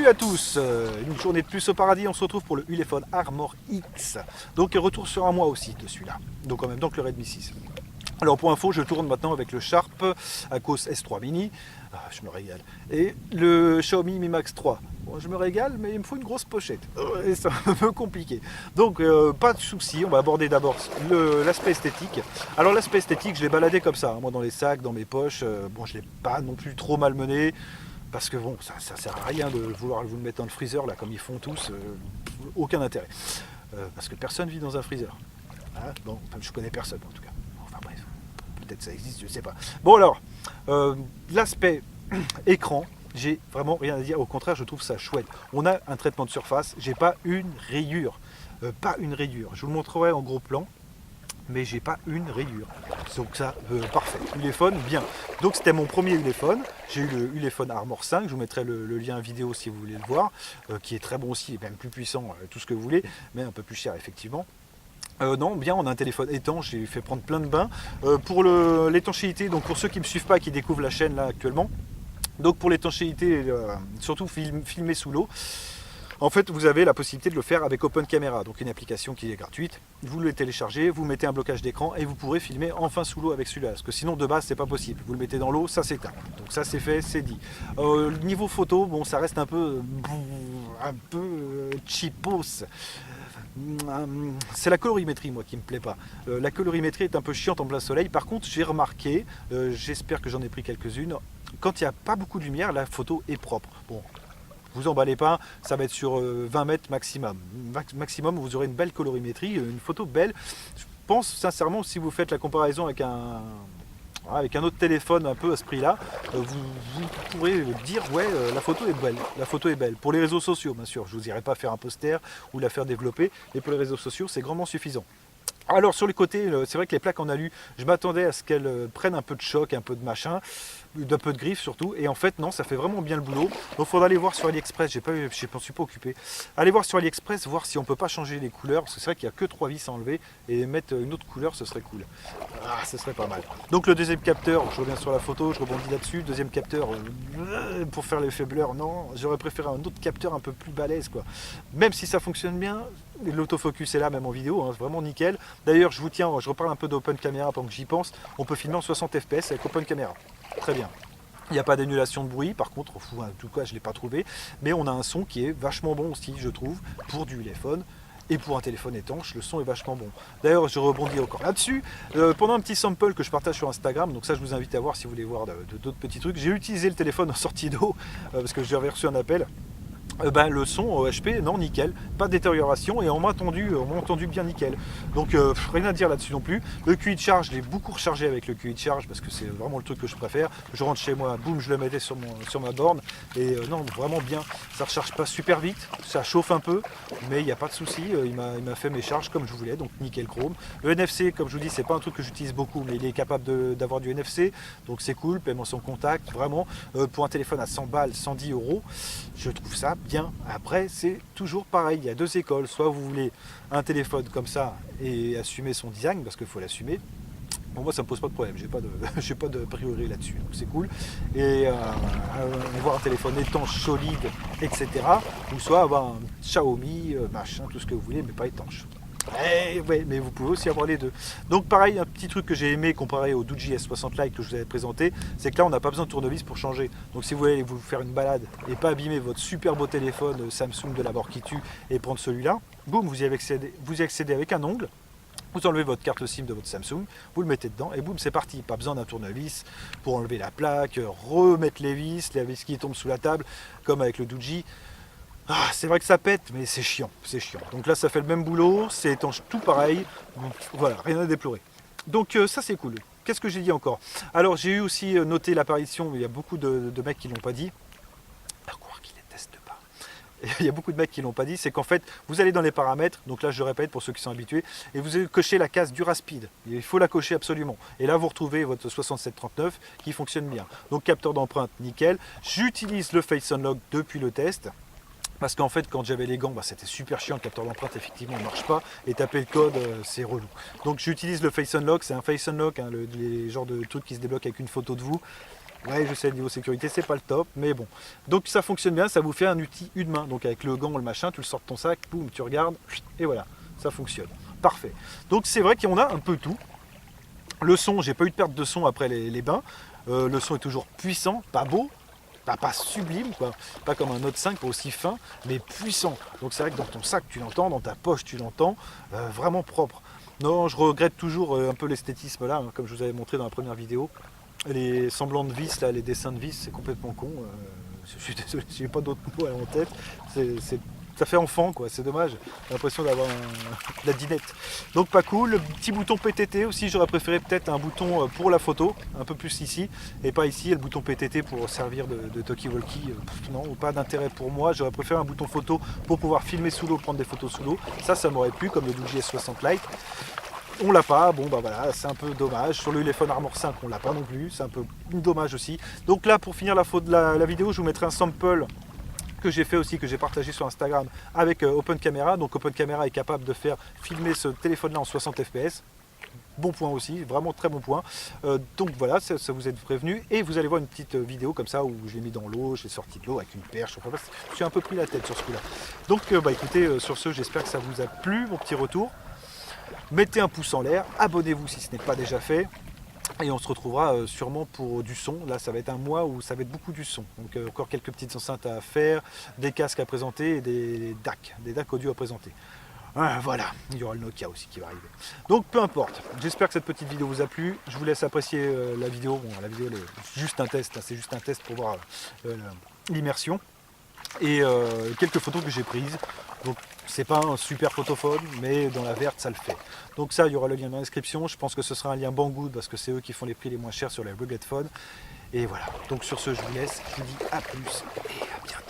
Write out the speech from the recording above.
Salut à tous, une journée de plus au paradis, on se retrouve pour le Ulefone Armor X. Donc retour sur un mois aussi de celui-là, donc en même temps que le Redmi 6. Alors pour info, je tourne maintenant avec le Sharp Aquos S3 Mini, je me régale, et le Xiaomi Mi Max 3. Bon, je me régale, mais il me faut une grosse pochette, et c'est un peu compliqué. Donc pas de souci, on va aborder d'abord l'aspect esthétique. Alors l'aspect esthétique, je l'ai baladé comme ça, hein, moi dans les sacs, dans mes poches, bon je l'ai pas non plus trop malmené. Parce que bon, ça sert à rien de vouloir vous le mettre dans le freezer là comme ils font tous, aucun intérêt. Parce que personne vit dans un freezer. Hein, bon, enfin, je connais personne en tout cas. Enfin bref, peut-être ça existe, je sais pas. Bon alors, l'aspect écran, j'ai vraiment rien à dire. Au contraire, je trouve ça chouette. On a un traitement de surface, j'ai pas une rayure. Pas une rayure. Je vous le montrerai en gros plan. Mais j'ai pas une rayure. Donc ça, parfait. Ulefone, bien. Donc c'était mon premier Ulefone. J'ai eu le Ulefone Armor 5. Je vous mettrai le lien vidéo si vous voulez le voir, qui est très bon aussi, et même plus puissant, tout ce que vous voulez, mais un peu plus cher effectivement. Non, bien, on a un téléphone étanche, j'ai fait prendre plein de bains. Pour l'étanchéité, donc pour ceux qui ne me suivent pas, qui découvrent la chaîne là actuellement, donc pour l'étanchéité, surtout filmer sous l'eau, en fait, vous avez la possibilité de le faire avec Open Camera, donc une application qui est gratuite. Vous le téléchargez, vous mettez un blocage d'écran et vous pourrez filmer enfin sous l'eau avec celui-là. Parce que sinon, de base, c'est pas possible. Vous le mettez dans l'eau, ça s'éteint. Donc ça, c'est fait, c'est dit. Niveau photo, bon, ça reste un peu cheapos. C'est la colorimétrie, moi, qui me plaît pas. La colorimétrie est un peu chiante en plein soleil. Par contre, j'ai remarqué, j'espère que j'en ai pris quelques-unes, quand il n'y a pas beaucoup de lumière, la photo est propre. Bon. Vous emballez pas, ça va être sur 20 mètres maximum. Maximum, vous aurez une belle colorimétrie, une photo belle. Je pense sincèrement, si vous faites la comparaison avec un autre téléphone un peu à ce prix-là, vous pourrez dire ouais, la photo est belle. La photo est belle. Pour les réseaux sociaux, bien sûr, je ne vous irai pas faire un poster ou la faire développer, mais pour les réseaux sociaux, c'est grandement suffisant. Alors sur les côtés, c'est vrai que les plaques en alu, je m'attendais à ce qu'elles prennent un peu de choc, un peu de machin, d'un peu de griffe surtout, et en fait non, ça fait vraiment bien le boulot. Donc il faudra aller voir sur AliExpress, je ne m'en suis pas occupé. Allez voir sur AliExpress, voir si on peut pas changer les couleurs, parce que c'est vrai qu'il n'y a que 3 vis à enlever, et mettre une autre couleur, ce serait cool. Ah, ce serait pas mal. Donc le deuxième capteur, je reviens sur la photo, je rebondis là-dessus, deuxième capteur, pour faire les faibleurs, non, j'aurais préféré un autre capteur un peu plus balèze, quoi. Même si ça fonctionne bien, l'autofocus est là, même en vidéo, hein, c'est vraiment nickel. D'ailleurs, je reparle un peu d'Open Camera pendant que j'y pense. On peut filmer en 60 fps avec Open Camera. Très bien. Il n'y a pas d'annulation de bruit, par contre, en tout cas, je ne l'ai pas trouvé. Mais on a un son qui est vachement bon aussi, je trouve, pour du téléphone. Et pour un téléphone étanche, le son est vachement bon. D'ailleurs, je rebondis encore là-dessus. Pendant un petit sample que je partage sur Instagram, donc ça, je vous invite à voir si vous voulez voir d'autres petits trucs. J'ai utilisé le téléphone en sortie d'eau, parce que j'avais reçu un appel. Le son HP, non, nickel, pas de détérioration et on m'a entendu bien nickel. Donc rien à dire là-dessus non plus. Le QI Charge, je l'ai beaucoup rechargé avec le QI Charge parce que c'est vraiment le truc que je préfère. Je rentre chez moi, boum, je le mettais sur ma borne et non, vraiment bien. Ça recharge pas super vite, ça chauffe un peu, mais il n'y a pas de souci. Il m'a fait mes charges comme je voulais, donc nickel chrome. Le NFC, comme je vous dis, c'est pas un truc que j'utilise beaucoup, mais il est capable d'avoir du NFC, donc c'est cool. Paiement sans contact, vraiment. Pour un téléphone à 100 balles, 110 €, je trouve ça bien. Après, c'est toujours pareil, il y a deux écoles. Soit vous voulez un téléphone comme ça et assumer son design, parce qu'il faut l'assumer. Bon, moi, ça me pose pas de problème, j'ai pas de priori là-dessus, donc c'est cool. Et avoir un téléphone étanche, solide, etc. Ou soit avoir un Xiaomi, machin, tout ce que vous voulez, mais pas étanche. Ouais, mais vous pouvez aussi avoir les deux. Donc pareil, un petit truc que j'ai aimé comparé au Doogee S60 Lite que je vous avais présenté, c'est que là on n'a pas besoin de tournevis pour changer. Donc si vous voulez vous faire une balade et pas abîmer votre super beau téléphone Samsung de la mort qui tue et prendre celui-là, boum, vous y accédez avec un ongle. Vous enlevez votre carte SIM de votre Samsung, vous le mettez dedans et boum, c'est parti. Pas besoin d'un tournevis pour enlever la plaque, remettre les vis qui tombent sous la table, comme avec le Doogee. Ah, c'est vrai que ça pète, mais c'est chiant, c'est chiant. Donc là, ça fait le même boulot, c'est étanche, tout pareil. Donc voilà, rien à déplorer. Donc ça, c'est cool. Qu'est-ce que j'ai dit encore? Alors, j'ai eu aussi noté l'apparition, il y a beaucoup de mecs qui ne l'ont pas dit. À croire qu'ils ne détestent pas. Il y a beaucoup de mecs qui ne l'ont pas dit, c'est qu'en fait, vous allez dans les paramètres, donc là, je répète pour ceux qui sont habitués, et vous allez cocher la case DuraSpeed. Il faut la cocher absolument. Et là, vous retrouvez votre 6739 qui fonctionne bien. Donc, capteur d'empreinte, nickel. J'utilise le Face Unlock depuis le test. Parce qu'en fait, quand j'avais les gants, c'était super chiant, le capteur d'empreinte, effectivement, ne marche pas. Et taper le code, c'est relou. Donc j'utilise le Face Unlock, c'est un Face Unlock, hein, les genres de trucs qui se débloquent avec une photo de vous. Ouais, je sais, niveau sécurité, c'est pas le top, mais bon. Donc ça fonctionne bien, ça vous fait un outil une main. Donc avec le gant, le machin, tu le sors de ton sac, boum, tu regardes, et voilà, ça fonctionne. Parfait. Donc c'est vrai qu'on a un peu tout. Le son, j'ai pas eu de perte de son après les bains. Le son est toujours puissant, pas beau, pas sublime, quoi. Pas comme un Note 5, pas aussi fin, mais puissant. Donc c'est vrai que dans ton sac, tu l'entends, dans ta poche, tu l'entends, vraiment propre. Non, je regrette toujours un peu l'esthétisme là, hein, comme je vous avais montré dans la première vidéo. Les semblants de vis, là, les dessins de vis, c'est complètement con. Je suis désolé, je n'ai pas d'autres mots en tête. Ça fait enfant, quoi. C'est dommage. J'ai l'impression d'avoir la dinette. Donc pas cool. Le petit bouton PTT aussi, j'aurais préféré peut-être un bouton pour la photo, un peu plus ici, et pas ici. Le bouton PTT pour servir de talkie-walkie. Non, pas d'intérêt pour moi. J'aurais préféré un bouton photo pour pouvoir filmer sous l'eau, prendre des photos sous l'eau. Ça m'aurait plu, comme le Doogee S60 Lite. On l'a pas, bon bah voilà, c'est un peu dommage. Sur le téléphone Armor 5, on l'a pas non plus, c'est un peu dommage aussi. Donc là, pour finir la vidéo, je vous mettrai un sample que j'ai fait aussi, que j'ai partagé sur Instagram avec Open Camera. Donc Open Camera est capable de faire filmer ce téléphone-là en 60 fps. Bon point aussi, vraiment très bon point. Donc voilà, ça vous êtes prévenu. Et vous allez voir une petite vidéo comme ça où je l'ai mis dans l'eau, j'ai sorti de l'eau avec une perche. Enfin, je suis un peu pris la tête sur ce coup-là. Donc bah écoutez, sur ce, j'espère que ça vous a plu, mon petit retour. Mettez un pouce en l'air, abonnez-vous si ce n'est pas déjà fait. Et on se retrouvera sûrement pour du son. Là, ça va être un mois où ça va être beaucoup du son. Donc encore quelques petites enceintes à faire, des casques à présenter et des DAC audio à présenter. Voilà, il y aura le Nokia aussi qui va arriver. Donc peu importe, j'espère que cette petite vidéo vous a plu. Je vous laisse apprécier la vidéo. Bon, la vidéo est juste un test, hein. C'est juste un test pour voir l'immersion. Et quelques photos que j'ai prises. Donc c'est pas un super photophone, mais dans la verte ça le fait. Donc ça, il y aura le lien dans la description. Je pense que ce sera un lien Banggood parce que c'est eux qui font les prix les moins chers sur les rugged phones. Et voilà, donc sur ce je vous laisse, je vous dis à plus et à bientôt.